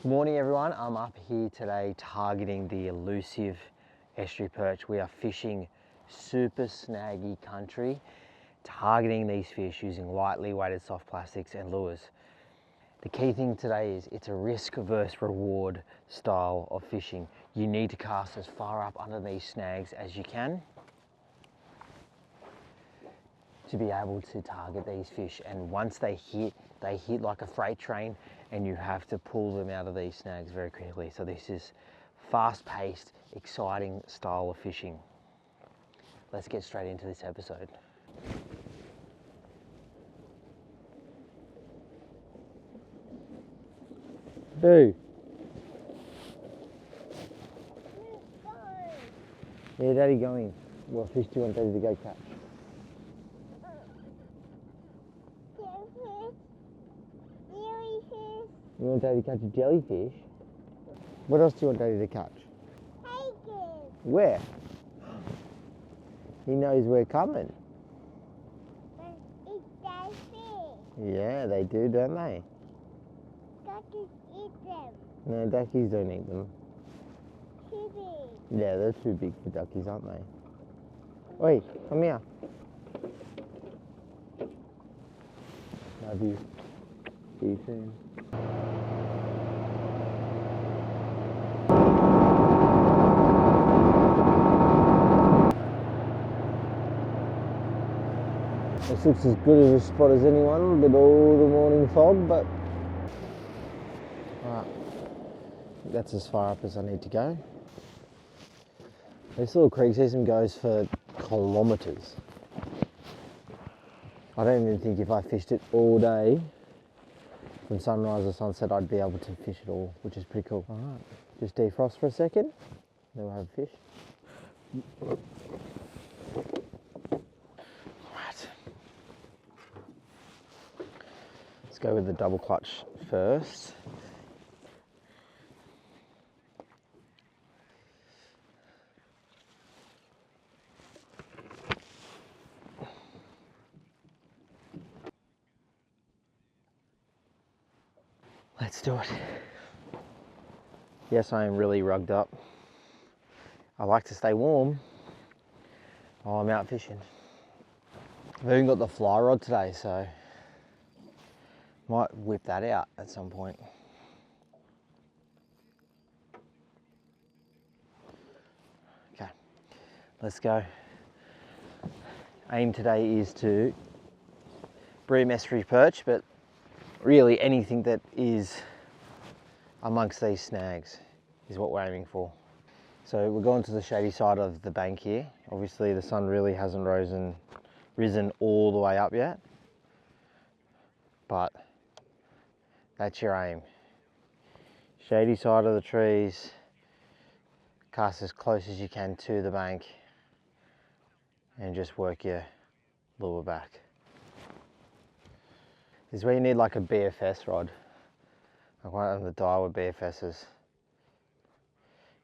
Good morning everyone, I'm up here today targeting the elusive estuary perch. We are fishing super snaggy country, targeting these fish using lightly weighted soft plastics and lures. The key thing today is it's a risk versus reward style of fishing. You need to cast as far up under these snags as you can to be able to target these fish, and once they hit like a freight train, and you have to pull them out of these snags very quickly. So this is fast-paced, exciting style of fishing. Let's get straight into this episode. Boo! Yeah, Daddy going. What fish do you want Daddy to go catch? You want Daddy to catch a jellyfish? What else do you want Daddy to catch? Bacon. Where? He knows we're coming. Eat that fish. Yeah, they do, don't they? Duckies eat them. No, duckies don't eat them. Too big. Yeah, they're too big for duckies, aren't they? Oi, come here. Love you. See you soon. This looks as good as a spot as anyone with all the morning fog, but alright, that's as far up as I need to go. This little creek system goes for kilometres. I don't even think if I fished it all day from sunrise to sunset I'd be able to fish it all, which is pretty cool. Alright, just defrost for a second, then we'll have a fish. Let's go with the double clutch first. Let's do it. Yes, I am really rugged up. I like to stay warm while I'm out fishing. I've even got the fly rod today, so might whip that out at some point. Okay, let's go. Aim today is to bream estuary perch, but really anything that is amongst these snags is what we're aiming for. So we're going to the shady side of the bank here. Obviously the sun really hasn't risen all the way up yet, but that's your aim. Shady side of the trees, cast as close as you can to the bank and just work your lure back. This is where you need like a BFS rod, like one of the Daiwa BFSs, because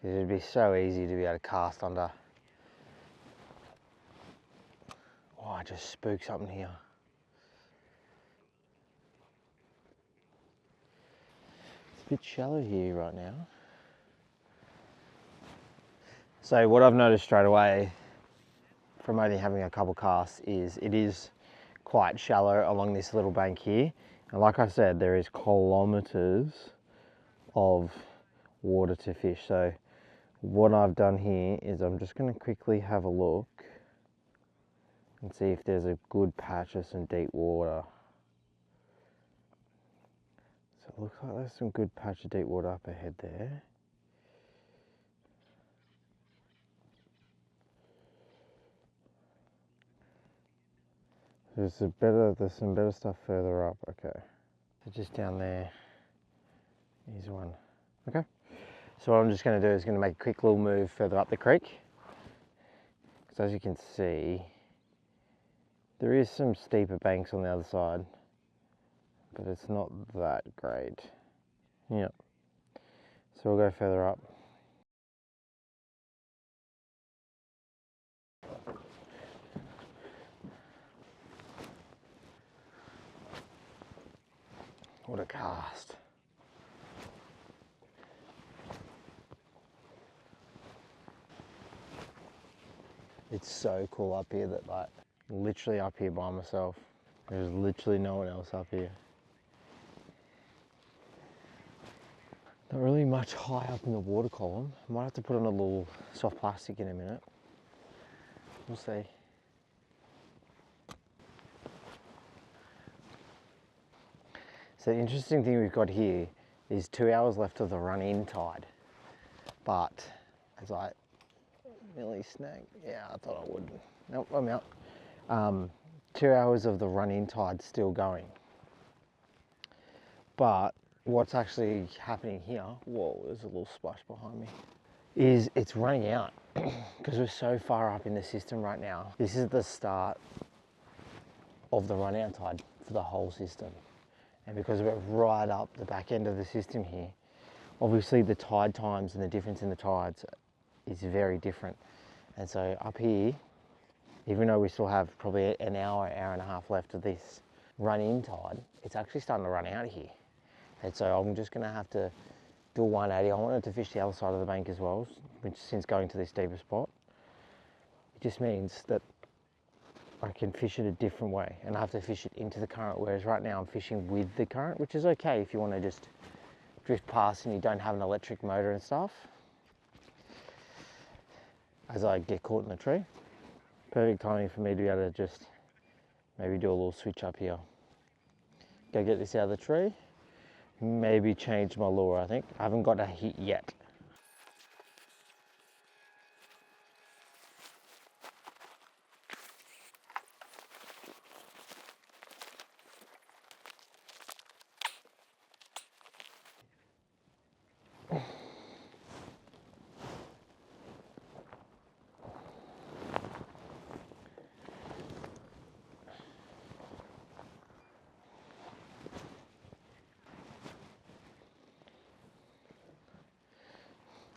it'd be so easy to be able to cast under. Oh, I just spooked something here. It's a bit shallow here right now. So what I've noticed straight away from only having a couple casts is it is quite shallow along this little bank here. And like I said, there is kilometres of water to fish. So what I've done here is I'm just going to quickly have a look and see if there's a good patch of some deep water. So it looks like there's some good patch of deep water up ahead there. There's some better stuff further up. Okay, so just down there is one. Okay, so what I'm just going to do is going to make a quick little move further up the creek, because as you can see there is some steeper banks on the other side, but it's not that great. Yep, so we'll go further up. What a cast. It's so cool up here that like, literally up here by myself. There's literally no one else up here. Not really much high up in the water column. Might have to put on a little soft plastic in a minute. We'll see. So the interesting thing we've got here is 2 hours left of the run-in tide. But as I nearly snagged, yeah, I thought I would. Nope, I'm out. 2 hours of the run-in tide still going. But what's actually happening here, whoa, there's a little splash behind me, is it's running out because we're so far up in the system right now. This is the start of the run out tide for the whole system. And because we're right up the back end of the system here, obviously the tide times and the difference in the tides is very different. And so up here, even though we still have probably an hour, hour and a half left of this run-in tide, it's actually starting to run out here. And so I'm just gonna have to do a 180. I wanted to fish the other side of the bank as well, which since going to this deeper spot, it just means that I can fish it a different way and I have to fish it into the current, whereas right now I'm fishing with the current, which is okay if you want to just drift past and you don't have an electric motor and stuff. As I get caught in the tree, perfect timing for me to be able to just maybe do a little switch up here. Go get this out of the tree, maybe change my lure. I think I haven't got a hit yet.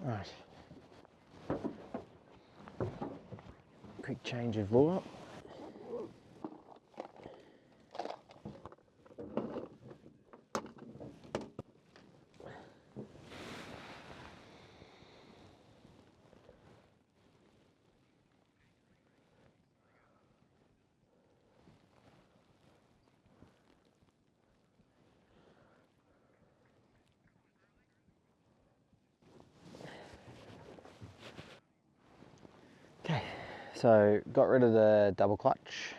All right, quick change of lure. Okay, so got rid of the double clutch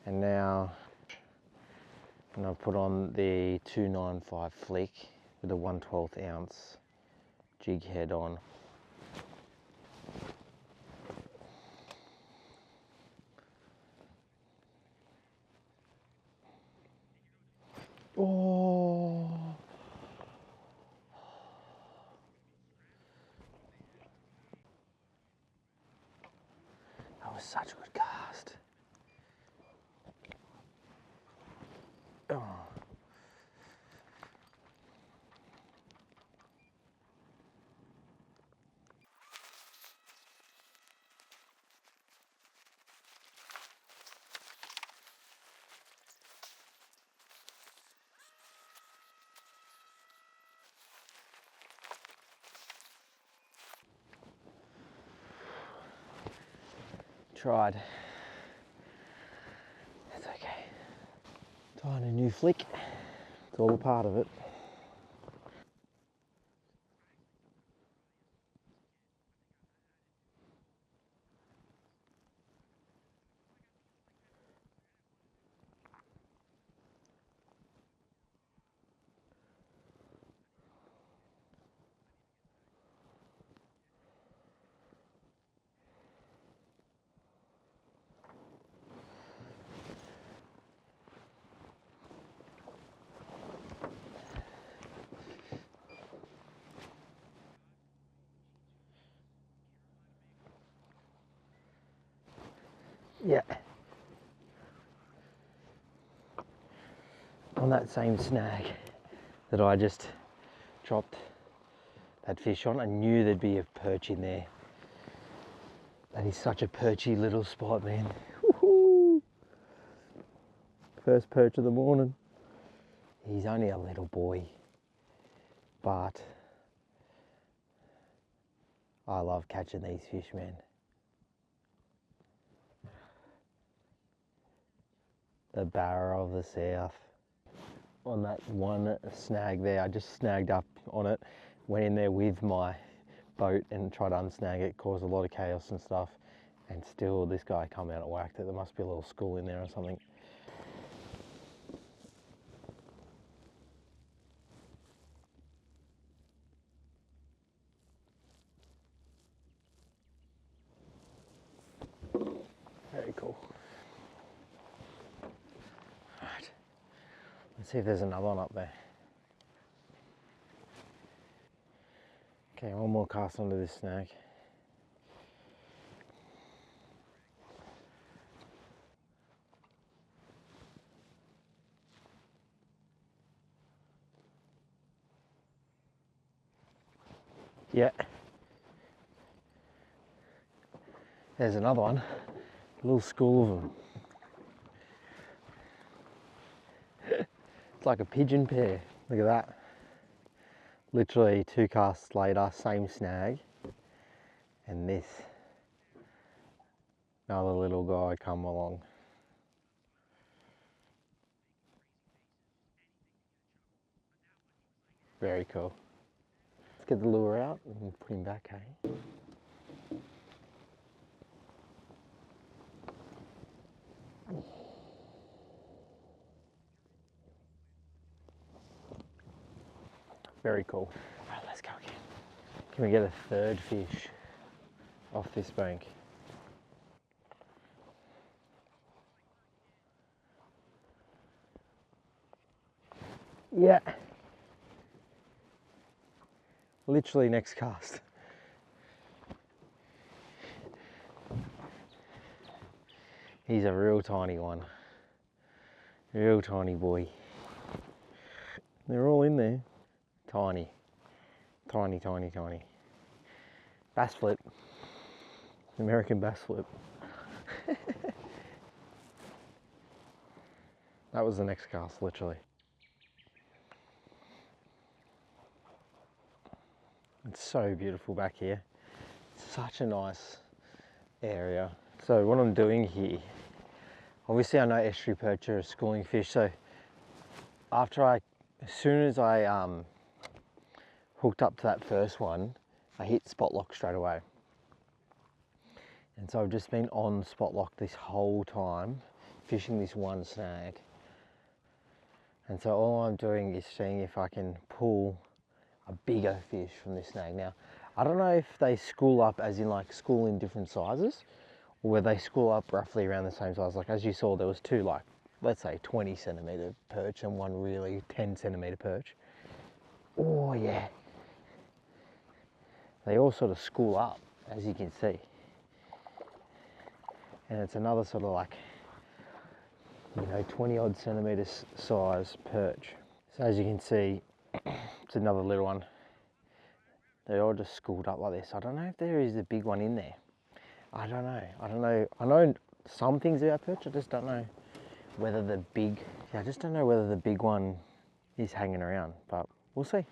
and now I'm going to put on the 295 flick with a 1/12 ounce jig head on. Oh, that was such a good cast. Oh. Tried. It's okay. Trying a new flick. It's all a part of it. Yeah. On that same snag that I just dropped that fish on, I knew there'd be a perch in there. That is such a perchy little spot, man. Woohoo! First perch of the morning. He's only a little boy, but I love catching these fish, man. the Barra of the South. On that one snag there, I just snagged up on it, went in there with my boat and tried to unsnag it, caused a lot of chaos and stuff, and still this guy come out and whacked it. There must be a little school in there or something. Very cool. Right, let's see if there's another one up there. Okay, one more cast onto this snag. Yeah. There's another one. A little school of them. It's like a pigeon pair. Look at that. Literally 2 casts later, same snag. And this. Another little guy come along. Very cool. Let's get the lure out and put him back, hey? Very cool. All right, let's go again. Can we get a third fish off this bank? Yeah. Literally next cast. He's a real tiny one. Real tiny boy. They're all in there. Tiny. Tiny, tiny, tiny. Bass flip. American bass flip. That was the next cast, literally. It's so beautiful back here. Such a nice area. So what I'm doing here, obviously I know estuary perch are a schooling fish, so as soon as I hooked up to that first one, I hit spot lock straight away. And so I've just been on spot lock this whole time, fishing this one snag. And so all I'm doing is seeing if I can pull a bigger fish from this snag. Now, I don't know if they school up as in like school in different sizes, or whether they school up roughly around the same size. Like as you saw, there was 2 like, let's say 20 centimetre perch and one really 10 centimetre perch. Oh yeah. They all sort of school up, as you can see. And it's another sort of like, 20 odd centimetres size perch. So as you can see, it's another little one. They're all just schooled up like this. I don't know if there is a big one in there. I don't know. I know some things about perch, I just don't know whether the big one is hanging around, but we'll see.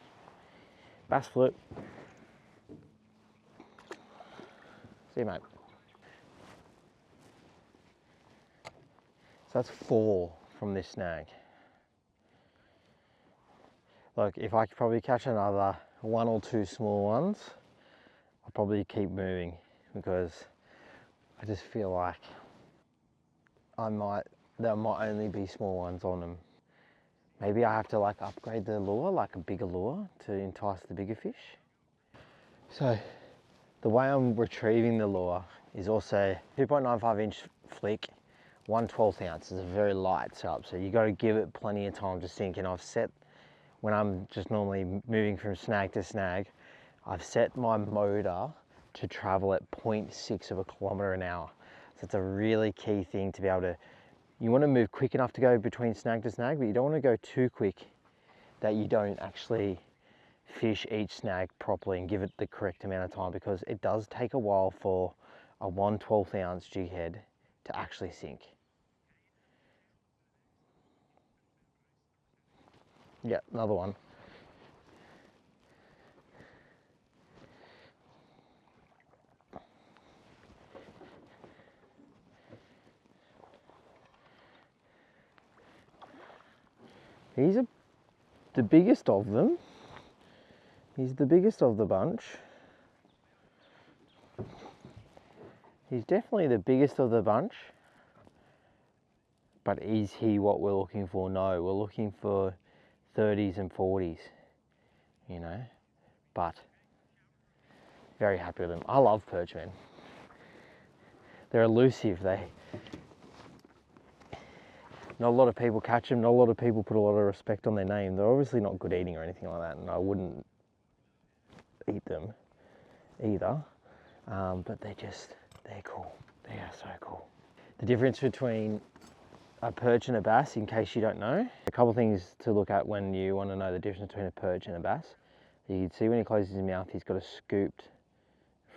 Bass flip. See you, mate. So that's 4 from this snag. Look, if I could probably catch another 1 or 2 small ones, I'll probably keep moving, because I just feel like there might only be small ones on them. Maybe I have to like upgrade the lure, like a bigger lure to entice the bigger fish. So the way I'm retrieving the lure is also 2.95 inch flick, 1/12 ounce. Is a very light setup, so you got to give it plenty of time to sink. And I've set, when I'm just normally moving from snag to snag, I've set my motor to travel at 0.6 of a kilometre an hour. So it's a really key thing to be able to, you want to move quick enough to go between snag to snag, but you don't want to go too quick that you don't actually fish each snag properly and give it the correct amount of time, because it does take a while for a 1/12 ounce jig head to actually sink. Yeah, another one. He's the biggest of them. He's the biggest of the bunch. He's definitely the biggest of the bunch. But is he what we're looking for? No, we're looking for 30s and 40s, you know. But very happy with them. I love perch, man. They're elusive. Not a lot of people catch them. Not a lot of people put a lot of respect on their name. They're obviously not good eating or anything like that, and I wouldn't eat them either. But they're cool. They are so cool. The difference between a perch and a bass, in case you don't know, a couple of things to look at when you want to know the difference between a perch and a bass. You can see when he closes his mouth, he's got a scooped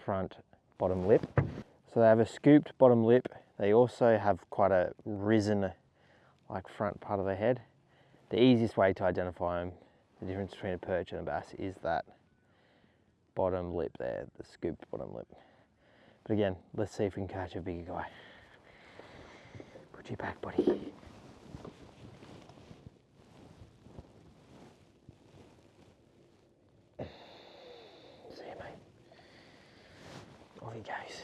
front bottom lip. So they have a scooped bottom lip. They also have quite a risen, like, front part of their head. The easiest way to identify them, the difference between a perch and a bass, is that bottom lip there, the scooped bottom lip. But again, let's see if we can catch a bigger guy. Put your back, buddy. See you, mate. Off he goes.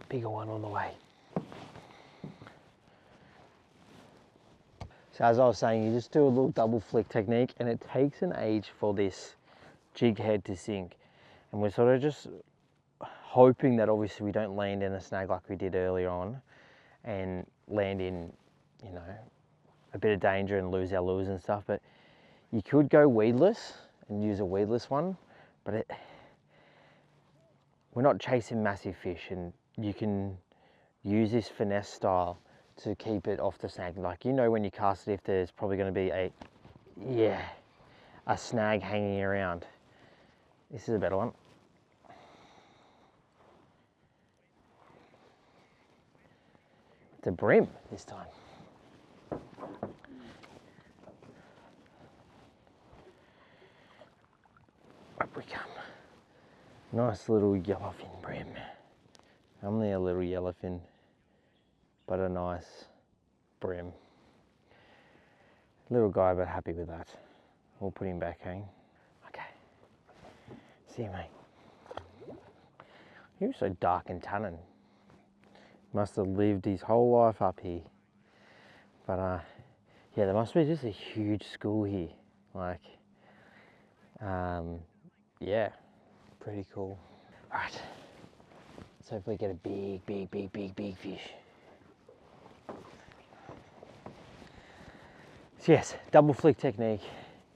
Bigger one on the way. So as I was saying, you just do a little double flick technique, and it takes an age for this jig head to sink. And we're sort of just hoping that obviously we don't land in a snag like we did earlier on and land in, you know, a bit of danger and lose our lures and stuff. But you could go weedless and use a weedless one, but we're not chasing massive fish, and you can use this finesse style to keep it off the snag. Like, you know, when you cast it, if there's probably going to be a snag hanging around. This is a better one. It's a brim this time. Up we come. Nice little yellowfin brim. Only a little yellowfin, but a nice brim. Little guy, but happy with that. We'll put him back, hang. Okay. See you, mate. He was so dark and tannin. Must have lived his whole life up here. But yeah, there must be just a huge school here. Like, yeah, pretty cool. All right, let's hopefully get a big fish. So yes, double flick technique.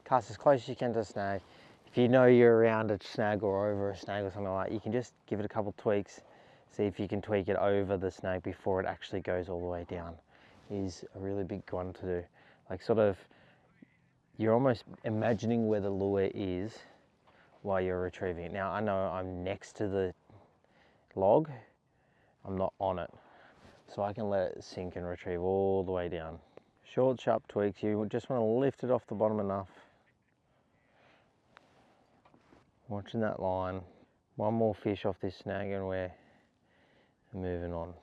Cast as close as you can to the snag. If you know you're around a snag or over a snag or something like that, you can just give it a couple tweaks. See if you can tweak it over the snag before it actually goes all the way down. Is a really big one to do. Like, sort of, you're almost imagining where the lure is while you're retrieving it. Now, I know I'm next to the log, I'm not on it, so I can let it sink and retrieve all the way down. Short, sharp tweaks. You just want to lift it off the bottom enough. Watching that line. One more fish off this snag and we're moving on,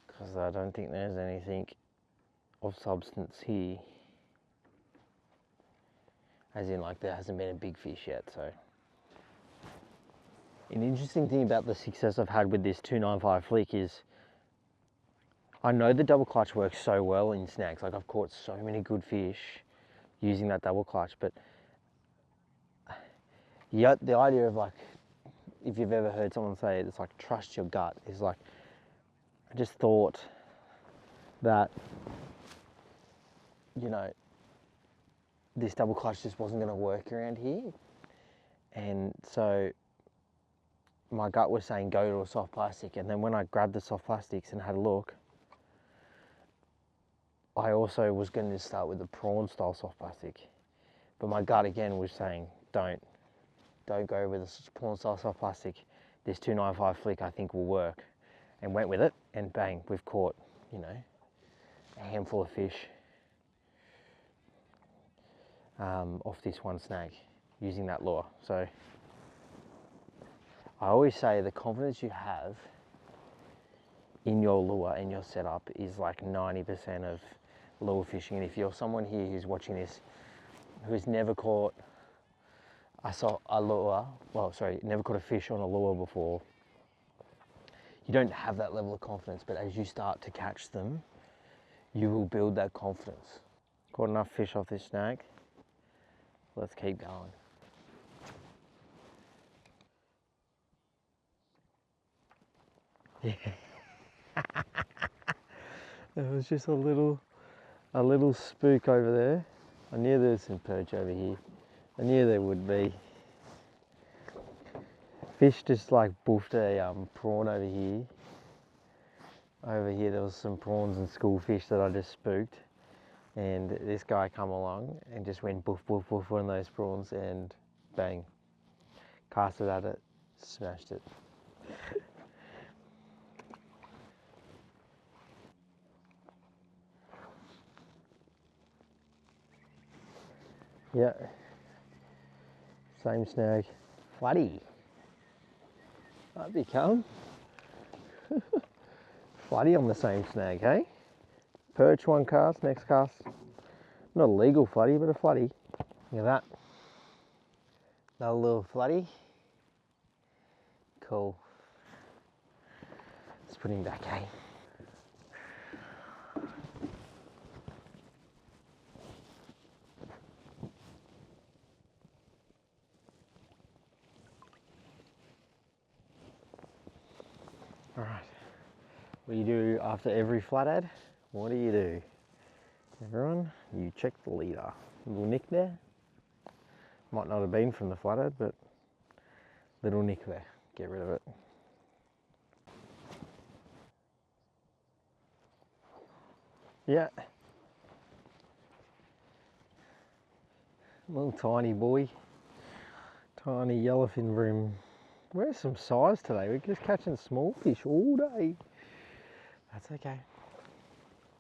because I don't think there's anything of substance here, as in, like, there hasn't been a big fish yet. So an interesting thing about the success I've had with this 295 flick is I know the double clutch works so well in snags. Like, I've caught so many good fish using that double clutch, but yeah, the idea of, like, if you've ever heard someone say it's like trust your gut, is like, I just thought that, you know, this double clutch just wasn't going to work around here, and so my gut was saying go to a soft plastic. And then when I grabbed the soft plastics and had a look, I also was going to start with the prawn style soft plastic, but my gut again was saying don't go with a prawn style soft plastic. This 295 flick I think will work, and went with it, and bang, we've caught, you know, a handful of fish off this one snag using that lure. So I always say the confidence you have in your lure and your setup is like 90% of lure fishing, and if you're someone here who's watching this who's never caught never caught a fish on a lure before, you don't have that level of confidence, but as you start to catch them, you will build that confidence. Caught enough fish off this snag. Let's keep going. Yeah. There was just a little spook over there. I knew there was some perch over here. I knew there would be. Fish just like boofed a prawn over here. Over here there was some prawns and schoolfish that I just spooked. And this guy come along and just went boof, boof, boof on those prawns and bang. Casted at it, smashed it. Yeah. Same snag. Flatty. Up you come. Flatty on the same snag, hey? Perch one cast, next cast. Not a legal flatty, but a flatty. Look at that. Another little flatty. Cool. Let's put him back, hey? All right. What do you do after every flathead? What do you do? Everyone, you check the leader. Little nick there. Might not have been from the flathead, but little nick there. Get rid of it. Yeah. Little tiny boy. Tiny yellowfin bream. Where's some size today? We're just catching small fish all day. That's okay.